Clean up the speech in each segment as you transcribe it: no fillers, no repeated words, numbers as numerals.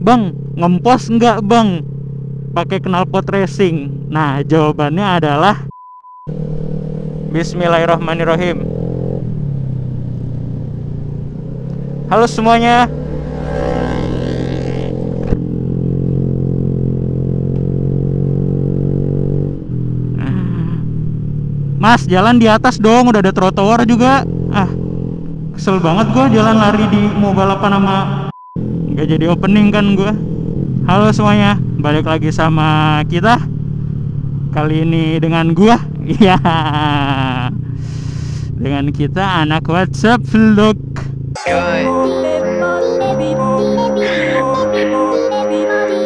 Bang, ngempos nggak bang pakai knalpot racing? Nah, jawabannya adalah Bismillahirrahmanirrahim. Halo semuanya. Mas, jalan di atas dong, udah ada trotoar juga. Kesel banget gua jalan lari di mau balapan sama nggak jadi opening kan gua. Halo semuanya, balik lagi sama kita. Kali ini dengan gua. Iya. Dengan kita anak WhatsApp vlog.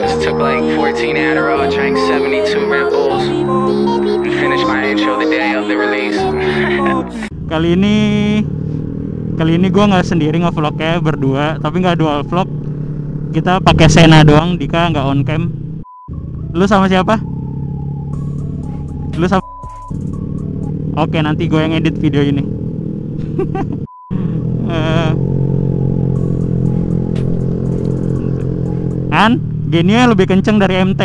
Just took like 14 Adderall, drank 72 Red Bulls, and finished my intro the day of the release. Kali ini gue nggak sendiri nge-vlognya, berdua, tapi nggak dual vlog. Kita pakai Sena doang, Dika nggak on cam. Lu sama siapa? Lu sama? Oke, nanti gue yang edit video ini. Kan geninya lebih kenceng dari MT.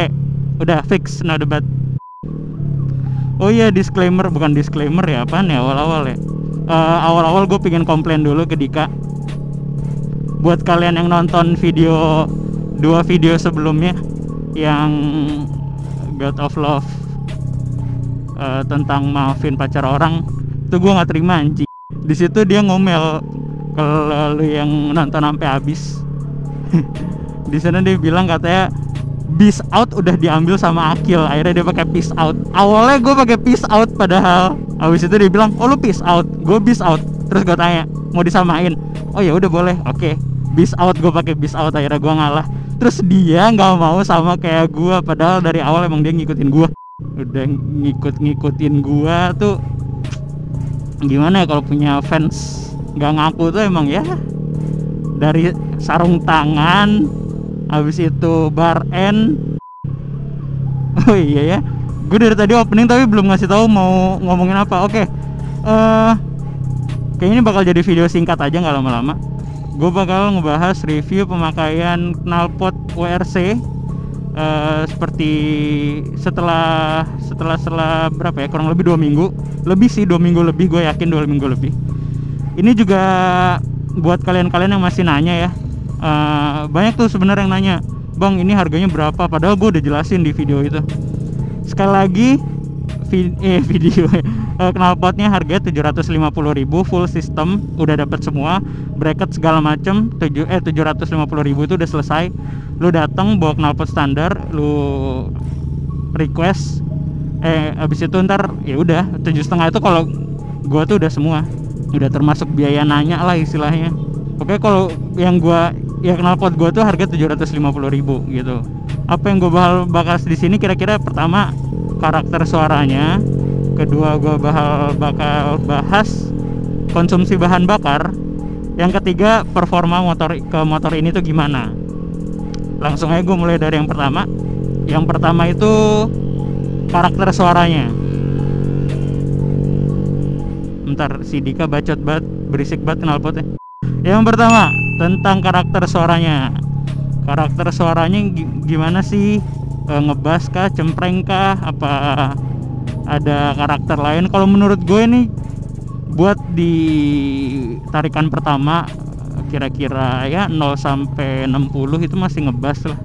Udah fix, no debat. Oh iya, disclaimer, bukan disclaimer ya, apaan ya awal-awal ya. Awal-awal gue pengen komplain dulu ke Dika. Buat kalian yang nonton dua video sebelumnya yang God of Love, tentang maafin pacar orang, itu gue nggak terima anjing. Di situ dia ngomel kalau lu yang nonton sampai habis. Di sana dia bilang katanya peace out udah diambil sama Akil, akhirnya dia pakai peace out. Awalnya gue pakai peace out, padahal habis itu dia bilang, oh lu peace out, gue peace out. Terus gue tanya, mau disamain? Oh ya udah boleh, oke. Peace out, gue pakai peace out, akhirnya gue ngalah. Terus dia nggak mau sama kayak gue, padahal dari awal emang dia ngikutin gue. Udah ngikutin gue tuh gimana ya, kalau punya fans nggak ngaku tuh emang ya. Dari sarung tangan, habis itu bar end. Oh iya ya, gue dari tadi opening tapi belum ngasih tahu mau ngomongin apa. Oke, kayaknya ini bakal jadi video singkat aja, nggak lama-lama. Gue bakal ngebahas review pemakaian knalpot WRC. Seperti setelah berapa ya, kurang lebih 2 minggu lebih sih, 2 minggu lebih, gue yakin 2 minggu lebih. Ini juga buat kalian-kalian yang masih nanya ya. Banyak tuh sebenarnya yang nanya, bang ini harganya berapa, padahal gue udah jelasin di video itu. Sekali lagi, video knalpotnya harganya 750.000 full system, udah dapat semua bracket segala macem. 750.000 itu udah selesai. Lu datang bawa knalpot standar, lu request, abis itu ntar ya udah 7,5 itu kalau gua tuh udah semua, udah termasuk biaya nanya lah istilahnya. Oke, kalau yang gua ya knalpot gua tuh harga 750.000 gitu. Apa yang gua bakal di sini kira-kira, pertama karakter suaranya, kedua gua bakal bahas konsumsi bahan bakar, yang ketiga performa motor ini tuh gimana. Langsung aja gue mulai dari yang pertama. Yang pertama itu karakter suaranya. Bentar, si Dika bacot banget, berisik banget knalpotnya. Yang pertama tentang karakter suaranya. Karakter suaranya gimana sih? Ngebas kah, cempreng kah, apa ada karakter lain? Kalau menurut gue ini buat di tarikan pertama kira-kira ya 0 sampai 60 itu masih ngebas lah.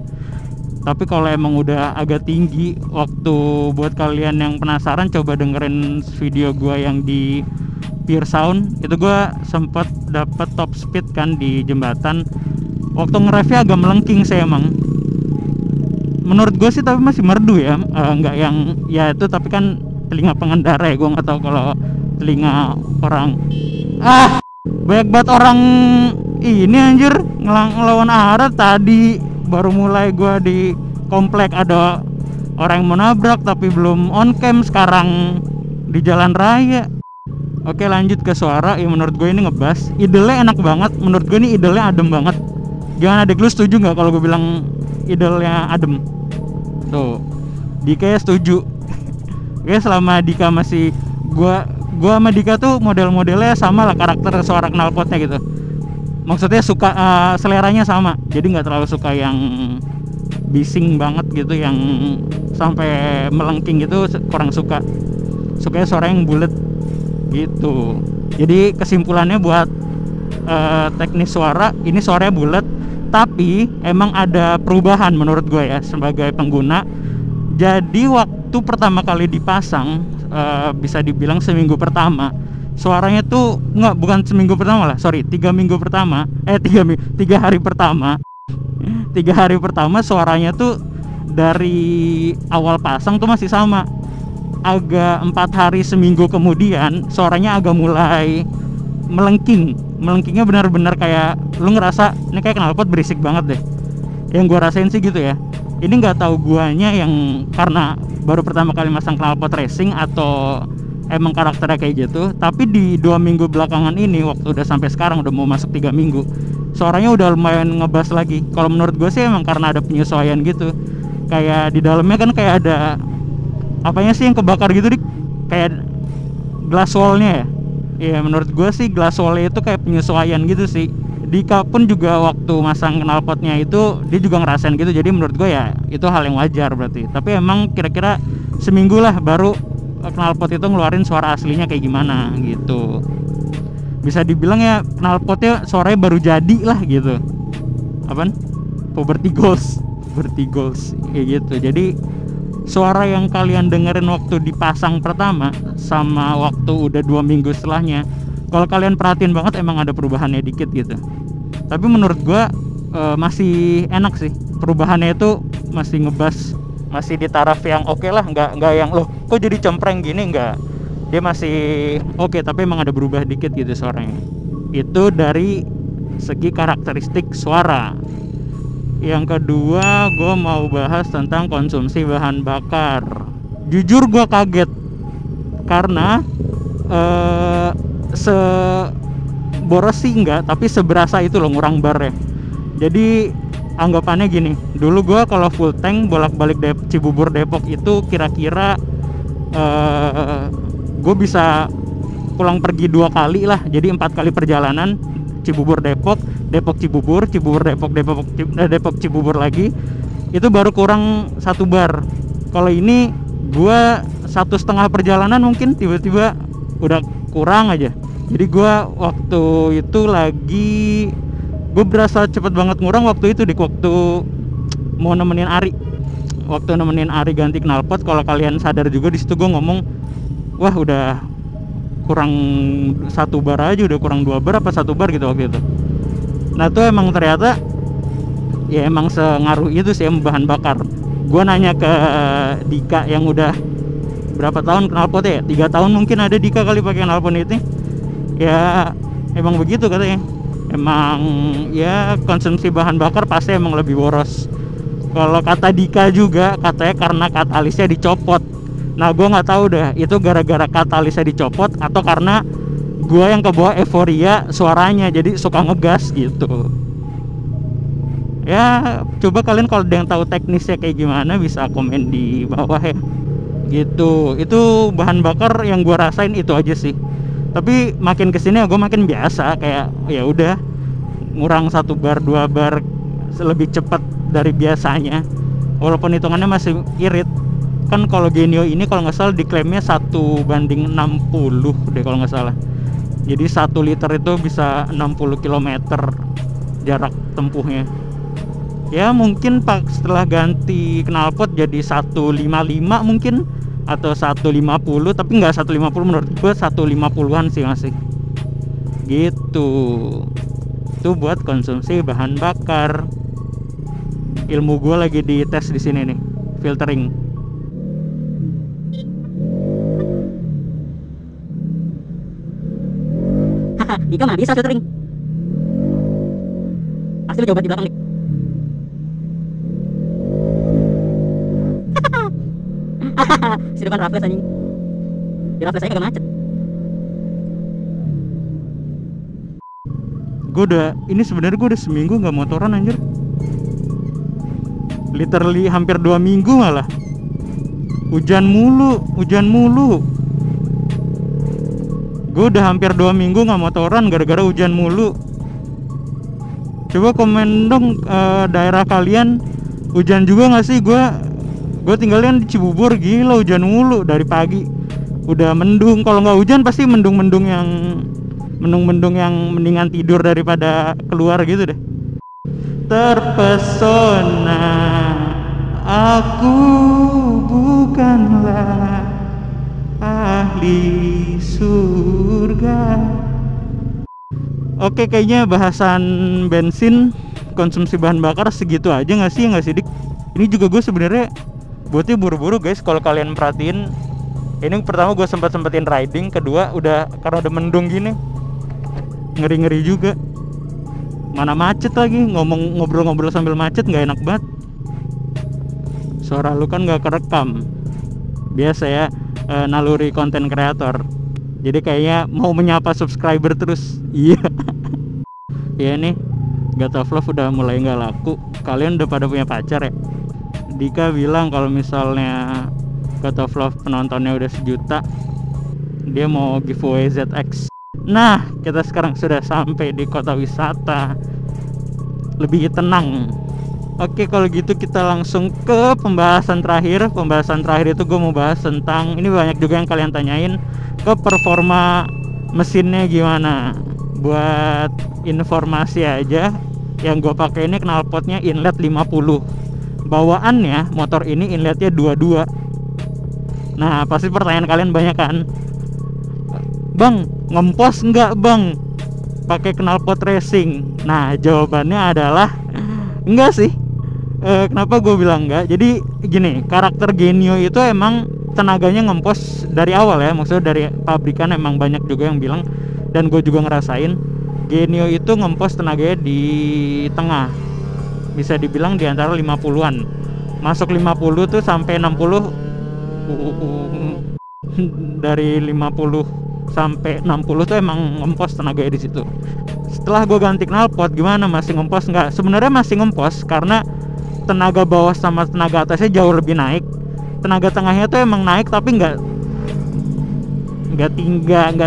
Tapi kalau emang udah agak tinggi, waktu buat kalian yang penasaran coba dengerin video gua yang di Pure Sound, itu gua sempat dapat top speed kan di jembatan. Waktu nge-revnya agak melengking sih emang. Menurut gue sih, tapi masih merdu ya, nggak yang ya itu, tapi kan telinga pengendara ya, gue nggak tahu kalau telinga orang. Banyak banget orang ini anjir ngelawan arah. Tadi baru mulai gua di komplek ada orang yang mau nabrak tapi belum on cam, sekarang di jalan raya. Oke, lanjut ke suara. Ya menurut gue ini ngebas, idle-nya enak banget. Menurut gue ini idle-nya adem banget. Gimana Dek, lu setuju nggak kalau gue bilang idle-nya adem? Tuh, Dika ya setuju. Oke, selama Dika masih gua sama Dika tuh model-modelnya sama lah karakter suara knalpotnya gitu. maksudnya suka seleranya sama, jadi nggak terlalu suka yang bising banget gitu, yang sampai melengking gitu kurang suka. Sukanya suara yang bulat gitu. Jadi kesimpulannya buat teknis suara, ini suaranya bulat, tapi emang ada perubahan menurut gue ya sebagai pengguna. Jadi waktu pertama kali dipasang, bisa dibilang seminggu pertama, suaranya tuh bukan seminggu pertama lah, sorry, 3 minggu pertama, 3 hari pertama, 3 hari pertama suaranya tuh dari awal pasang tuh masih sama. Agak 4 hari seminggu kemudian suaranya agak mulai melengkingnya benar-benar kayak lu ngerasa ini kayak knalpot berisik banget deh. Yang gua rasain sih gitu ya. Ini nggak tahu guanya yang karena baru pertama kali masang knalpot racing atau emang karakternya kayak gitu. Tapi di 2 minggu belakangan ini, waktu udah sampai sekarang udah mau masuk 3 minggu, suaranya udah lumayan ngebas lagi. Kalau menurut gue sih emang karena ada penyesuaian gitu. Kayak di dalamnya kan kayak ada apanya sih yang kebakar gitu, kayak glass wallnya ya. Iya, menurut gue sih glass wallnya itu kayak penyesuaian gitu sih. Dika pun juga waktu masang knalpotnya itu dia juga ngerasain gitu. Jadi menurut gue ya itu hal yang wajar berarti. Tapi emang kira-kira seminggu lah baru knalpot itu ngeluarin suara aslinya kayak gimana gitu. Bisa dibilang ya knalpotnya suaranya baru jadi lah gitu. Apaan? Puberty goals kayak gitu. Jadi suara yang kalian dengerin waktu dipasang pertama sama waktu udah 2 minggu setelahnya, kalau kalian perhatiin banget emang ada perubahannya dikit gitu. Tapi menurut gua masih enak sih. Perubahannya itu masih ngebas, masih di taraf yang oke lah, nggak yang loh kok jadi cempreng gini, nggak. Dia masih oke, tapi emang ada berubah dikit gitu suaranya. Itu dari segi karakteristik suara. Yang kedua, gue mau bahas tentang konsumsi bahan bakar. Jujur gue kaget karena seboros sih enggak, tapi seberasa itu loh ngurang bar ya. Jadi anggapannya gini, dulu gue kalau full tank bolak-balik Cibubur Depok itu kira-kira gue bisa pulang pergi 2 kali lah, jadi 4 kali perjalanan. Cibubur Depok, Depok Cibubur, Cibubur Depok, Depok Cibubur lagi, itu baru kurang 1 bar. Kalau ini gua 1,5 perjalanan mungkin tiba-tiba udah kurang aja. Jadi gua waktu itu gue berasa cepet banget ngurang waktu itu, waktu mau nemenin Ari, waktu nemenin Ari ganti knalpot. Kalau kalian sadar juga di situ gue ngomong, wah udah kurang 1 bar aja, udah kurang 2 bar apa 1 bar gitu waktu itu. Nah tuh emang ternyata ya emang sengaruh itu sih bahan bakar. Gue nanya ke Dika yang udah berapa tahun knalpot ya, 3 tahun mungkin ada Dika kali pakai knalpot itu. Ya emang begitu katanya. Emang ya konsumsi bahan bakar pasti emang lebih boros. Kalau kata Dika juga katanya karena katalisnya dicopot. Nah gue nggak tahu deh itu gara-gara katalisnya dicopot atau karena gue yang kebawa euforia suaranya jadi suka ngegas gitu. Ya coba kalian kalau ada yang tahu teknisnya kayak gimana bisa komen di bawah ya gitu. Itu bahan bakar yang gue rasain itu aja sih. Tapi makin kesini gue makin biasa, kayak ya udah ngurang 1 bar 2 bar lebih cepat dari biasanya, walaupun hitungannya masih irit. Kan kalau Genio ini kalau nggak salah diklaimnya 1:60 deh kalau nggak salah. Jadi 1 liter itu bisa 60 km jarak tempuhnya. Ya mungkin setelah ganti knalpot jadi 155 mungkin atau 150, tapi nggak 150 menurut gue 150-an sih masih gitu. Itu buat konsumsi bahan bakar. Ilmu gue lagi dites di sini nih, filtering. Dika mah bisa filtering. Pasti lu coba di belakang nih. Sidukan Raffles anjing. Di Raffles saya kagak macet. Ini sebenarnya gue udah seminggu nggak motoran anjir. Literally hampir 2 minggu malah. Hujan mulu. Gue udah hampir 2 minggu nggak motoran gara-gara hujan mulu. Coba komen dong, daerah kalian hujan juga nggak sih? Gue tinggalnya di Cibubur, gila hujan mulu dari pagi. Udah mendung, kalau nggak hujan pasti mendung-mendung yang mendingan tidur daripada keluar gitu deh. Terpesona, aku bukanlah ahli surga. Oke, kayaknya bahasan bensin, konsumsi bahan bakar segitu aja nggak sih, nggak sih Dik? Ini juga gue sebenarnya buatnya buru-buru guys. Kalau kalian perhatiin, ini pertama gue sempetin riding, kedua udah karena udah mendung gini, ngeri-ngeri juga. Mana macet lagi, ngobrol-ngobrol sambil macet nggak enak banget. Suara lu kan nggak kerekam. Biasa ya, naluri konten kreator. Jadi kayaknya mau menyapa subscriber terus. Iya. Ya nih, God of Love udah mulai nggak laku. Kalian udah pada punya pacar ya? Dika bilang kalau misalnya God of Love penontonnya udah 1 juta, dia mau giveaway ZX. Nah, kita sekarang sudah sampai di kota wisata, lebih tenang. Oke, kalau gitu kita langsung ke pembahasan terakhir. Pembahasan terakhir itu gue mau bahas tentang, ini banyak juga yang kalian tanyain, ke performa mesinnya gimana. Buat informasi aja, yang gue pakai ini knalpotnya inlet 50. Bawaannya motor ini inletnya 22. Nah, pasti pertanyaan kalian banyak kan, Bang, ngempos nggak bang pakai knalpot racing? Nah, jawabannya adalah enggak sih. Kenapa gue bilang enggak? Jadi gini, karakter Genio itu emang tenaganya ngempos dari awal ya. Maksudnya dari pabrikan emang banyak juga yang bilang, dan gue juga ngerasain, Genio itu ngempos tenaganya di tengah. Bisa dibilang di antara 50-an. Masuk 50 tuh sampai 60. Dari 50 sampai 60 tuh emang ngempos tenaganya di situ. Setelah gue ganti knalpot, gimana, masih ngempos nggak? Sebenarnya masih ngempos karena tenaga bawah sama tenaga atasnya jauh lebih naik. Tenaga tengahnya tuh emang naik tapi nggak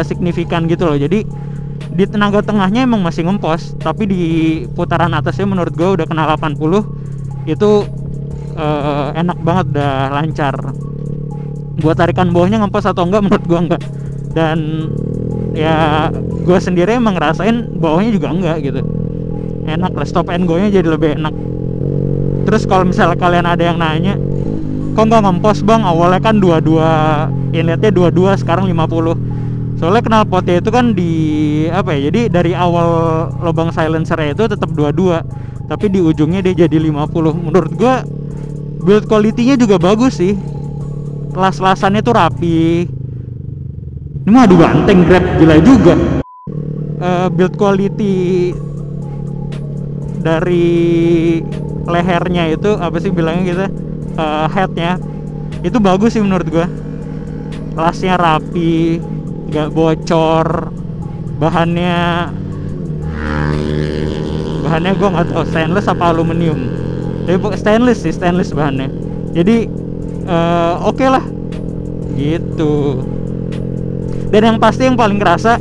signifikan gitu loh. Jadi di tenaga tengahnya emang masih ngempos, tapi di putaran atasnya menurut gue udah kena 80. Itu enak banget, udah lancar. Buat tarikan bawahnya ngempos atau enggak, menurut gue enggak. Dan ya gue sendiri emang ngerasain bawahnya juga enggak gitu. Enak lah, stop and go nya jadi lebih enak. Terus kalau misalnya kalian ada yang nanya, kok nggak ngempos bang, awalnya kan 22, inletnya 22, sekarang 50. Soalnya knalpotnya itu kan di apa ya, jadi dari awal lubang silencernya itu tetap 22, tapi di ujungnya dia jadi 50. Menurut gua build quality-nya juga bagus sih. Kelas-kelasannya tuh rapi. Ini mah adu banteng Grab, gila juga. Build quality dari lehernya itu apa sih bilangnya gitu, headnya itu bagus sih menurut gua. Lasnya rapi, nggak bocor. Bahannya gua nggak tahu stainless apa aluminium, tapi stainless bahannya. Jadi oke lah gitu. Dan yang pasti yang paling kerasa,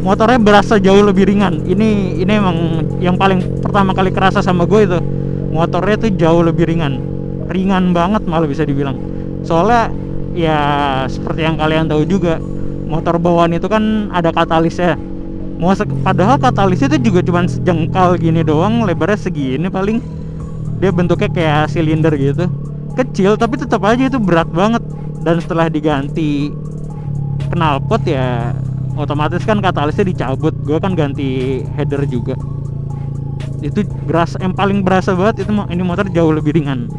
motornya berasa jauh lebih ringan. Ini emang yang paling pertama kali kerasa sama gue itu. Motornya tuh jauh lebih ringan banget malah bisa dibilang. Soalnya ya seperti yang kalian tahu juga, motor bawaan itu kan ada katalisnya. Padahal katalisnya itu juga cuma sejengkal gini doang, lebarnya segini paling. Dia bentuknya kayak silinder gitu, kecil, tapi tetap aja itu berat banget. Dan setelah diganti knalpot ya otomatis kan katalisnya dicabut. Gue kan ganti header juga. Itu yang paling berasa banget itu, ini motor jauh lebih ringan.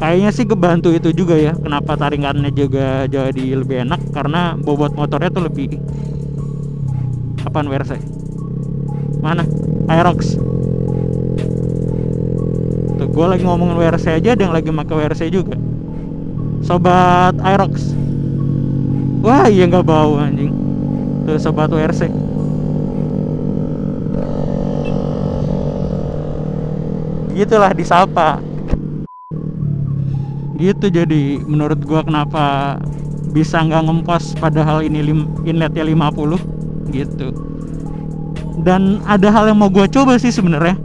Kayaknya sih kebantu itu juga ya, kenapa taringannya juga jadi lebih enak, karena bobot motornya tuh lebih. Apaan WRC? Mana? Aerox. Tuh gue lagi ngomongin WRC aja, ada yang lagi pakai WRC juga. Sobat Aerox. Wah iya, nggak bau anjing. Tuh sobat WRC. Gitulah disapa gitu. Jadi menurut gua kenapa bisa nggak ngempos padahal ini inletnya 50 gitu. Dan ada hal yang mau gue coba sih sebenarnya.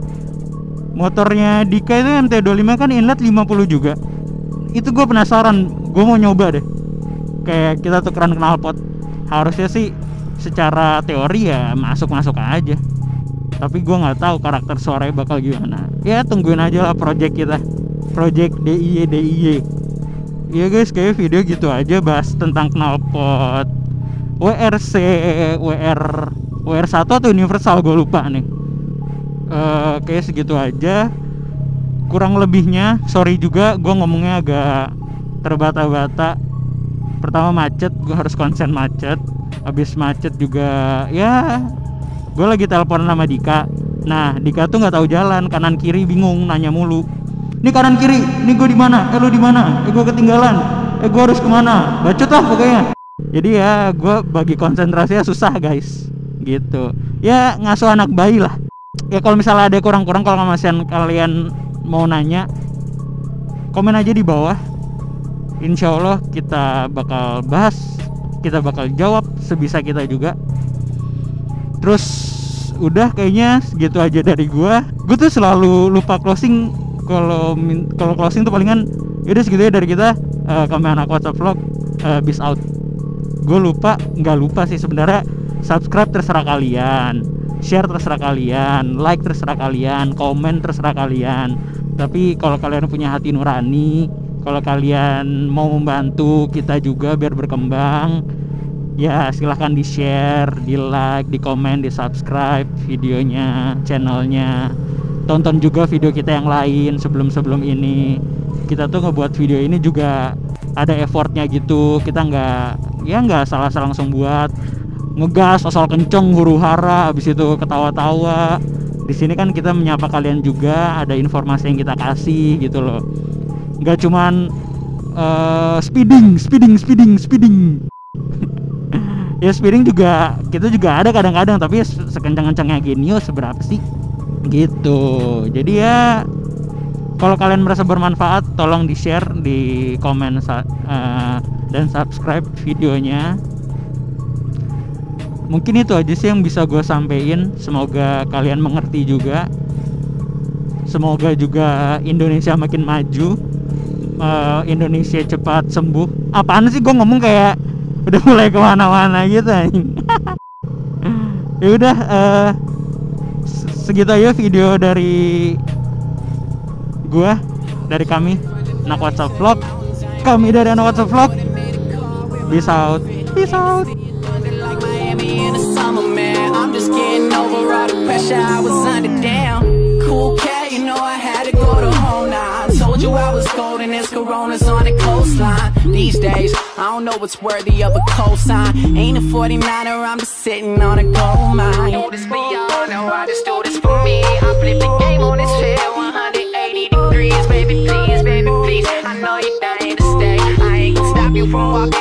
Motornya Dika itu MT25 kan inlet 50 juga. Itu gue penasaran, gue mau nyoba deh. Kayak kita tukeran knalpot. Harusnya sih secara teori ya masuk-masuk aja. Tapi gue nggak tahu karakter suaranya bakal gimana. Ya tungguin aja lah project kita, project DIY. Iya guys, kayak video gitu aja bahas tentang knalpot WRC, WR1 atau universal, gue lupa nih. Kayak segitu aja. Kurang lebihnya sorry juga, gue ngomongnya agak terbata-bata. Pertama macet, gue harus konsen macet. Habis macet juga ya gue lagi telepon sama Dika. Nah Dika tuh nggak tahu jalan kanan kiri, bingung, nanya mulu. Ini kanan kiri, ini gue di mana? Lu di mana? Gue ketinggalan. Gue harus kemana? Bacot lah pokoknya. Jadi ya gue bagi konsentrasinya susah guys. Gitu. Ya ngasuh anak bayi lah. Ya kalau misalnya ada kurang-kurang, kalau masih kalian mau nanya, komen aja di bawah. Insya Allah kita bakal bahas, kita bakal jawab sebisa kita juga. Terus udah kayaknya segitu aja dari gua. Gue tuh selalu lupa closing. Kalau closing tuh palingan yaudah segitu ya dari kita. Kami anak WhatsApp Vlog, bis out. Gue lupa, nggak lupa sih sebenarnya. Subscribe terserah kalian, share terserah kalian, like terserah kalian, komen terserah kalian. Tapi kalau kalian punya hati nurani, kalau kalian mau membantu kita juga biar berkembang, ya silahkan di share, di like, di komen, di subscribe videonya, channelnya. Tonton juga video kita yang lain sebelum ini. Kita tuh ngebuat video ini juga ada effortnya gitu. Kita nggak salah-salah langsung buat, ngegas asal kenceng huru hara, habis itu ketawa-tawa. Di sini kan kita menyapa kalian juga, ada informasi yang kita kasih gitu loh. Nggak cuman speeding. Ya speeding juga kita juga ada kadang-kadang, tapi sekencang-kencangnya Genio seberapa sih gitu. Jadi ya kalau kalian merasa bermanfaat, tolong di share, di komen, dan subscribe videonya. Mungkin itu aja sih yang bisa gue sampein. Semoga kalian mengerti juga. Semoga juga Indonesia makin maju, Indonesia cepat sembuh. Apaan sih gue ngomong kayak udah mulai kemana-mana gitu. Ya udah, segitu aja video dari gue, dari kami anak WhatsApp Vlog. Kami dari anak WhatsApp Vlog. Peace out. Peace out. In the summer, man, I'm just getting over all the pressure I was under. Damn, cool cat, you know I had to go to home now. I told you I was golden, there's Coronas on the coastline. These days, I don't know what's worthy of a cosign. Ain't a 49er, I'm just sitting on a gold mine. Do this for y'all, no, I just do this for me. I flip the game on this chair, 180 degrees. Baby, please, I know you're dying to stay. I ain't gonna stop you from walking.